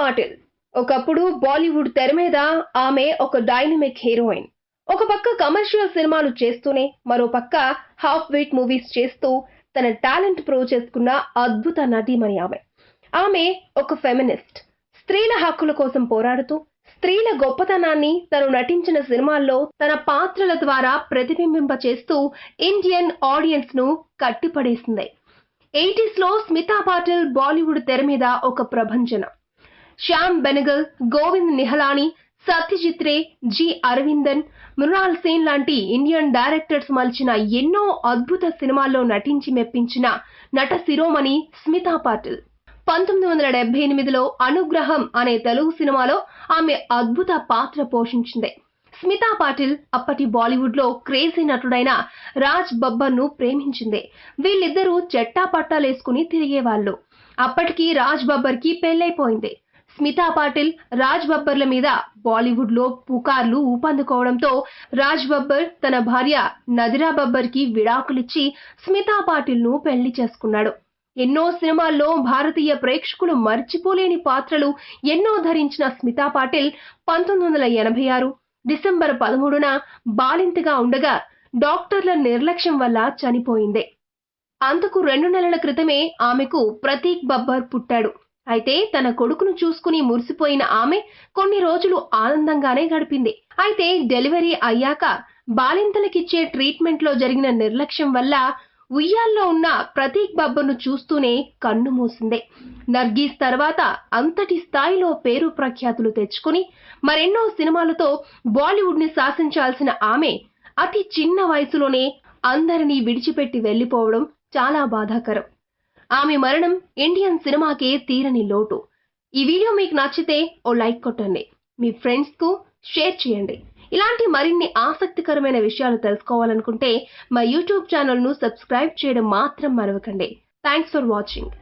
పాటిల్ ఒకప్పుడు బాలీవుడ్ తెర మీద ఆమె ఒక డైనమిక్ హీరోయిన్. ఒక పక్క కమర్షియల్ సినిమాలు చేస్తూనే మరో పక్క హాఫ్ వెయిట్ మూవీస్ చేస్తూ తన టాలెంట్ ప్రూవ్ చేసుకున్న అద్భుత నటీమణి ఆమె. ఆమె ఒక ఫెమినిస్ట్. స్త్రీల హక్కుల కోసం పోరాడుతూ స్త్రీల గొప్పతనాన్ని తను నటించిన సినిమాల్లో తన పాత్రల ద్వారా ప్రతిబింబింప చేస్తూ ఇండియన్ ఆడియన్స్ ను కట్టిపడేసింది. 80s లో స్మితా పాటిల్ బాలీవుడ్ తెర మీద ఒక ప్రభంజన. శ్యామ్ బెనగల్, గోవింద్ నిహలాని, సత్యజిత్ రే, జి అరవిందన్, మృణాల్ సేన్ లాంటి ఇండియన్ డైరెక్టర్స్ మలిచిన ఎన్నో అద్భుత సినిమాల్లో నటించి మెప్పించిన నట శిరోమణి స్మితా పాటిల్. 1978లో అనుగ్రహం అనే తెలుగు సినిమాలో ఆమె అద్భుత పాత్ర పోషించింది. స్మితా పాటిల్ అప్పటి బాలీవుడ్ లో క్రేజీ నటుడైన రాజ్ బబ్బర్ ను ప్రేమించింది. వీళ్ళిద్దరూ చెట్టా పట్టాలేసుకుని తిరిగేవాళ్లు. అప్పటికి రాజ్ బబ్బర్ కి పెళ్లైపోయింది. స్మితా పాటిల్, రాజ్ బబ్బర్ల మీద బాలీవుడ్ లో పుకార్లు ఊపందుకోవడంతో రాజ్ బబ్బర్ తన భార్య నదిరా బబ్బర్ కి విడాకులిచ్చి స్మితా పాటిల్ ను పెళ్లి చేసుకున్నాడు. ఎన్నో సినిమాల్లో భారతీయ ప్రేక్షకులు మర్చిపోలేని పాత్రలు ఎన్నో ధరించిన స్మితా పాటిల్ 1986 డిసెంబర్ 13న బాలింతగా ఉండగా డాక్టర్ల నిర్లక్ష్యం వల్ల చనిపోయింది. అందుకు 2 నెలల క్రితమే ఆమెకు ప్రతీక్ బబ్బర్ పుట్టాడు. అయితే తన కొడుకును చూసుకుని మురిసిపోయిన ఆమె కొన్ని రోజులు ఆనందంగానే గడిపింది. అయితే డెలివరీ అయ్యాక బాలింతలకిచ్చే ట్రీట్మెంట్ లో జరిగిన నిర్లక్ష్యం వల్ల ఉయ్యాల్లో ఉన్న ప్రతీక్ బబ్బర్ ను చూస్తూనే కన్ను మూసింది. నర్గీస్ తర్వాత అంతటి స్థాయిలో పేరు ప్రఖ్యాతులు తెచ్చుకుని మరెన్నో సినిమాలతో బాలీవుడ్ ని శాసించాల్సిన ఆమె అతి చిన్న వయసులోనే అందరినీ విడిచిపెట్టి వెళ్లిపోవడం చాలా బాధాకరం. ఆమె మరణం ఇండియన్ సినిమాకే తీరని లోటు. ఈ వీడియో మీకు నచ్చితే ఓ లైక్ కొట్టండి. మీ ఫ్రెండ్స్ కు షేర్ చేయండి. ఇలాంటి మరిన్ని ఆసక్తికరమైన విషయాలు తెలుసుకోవాలనుకుంటే మా యూట్యూబ్ ఛానల్ ను సబ్స్క్రైబ్ చేయడం మాత్రం మరవకండి. Thanks for watching.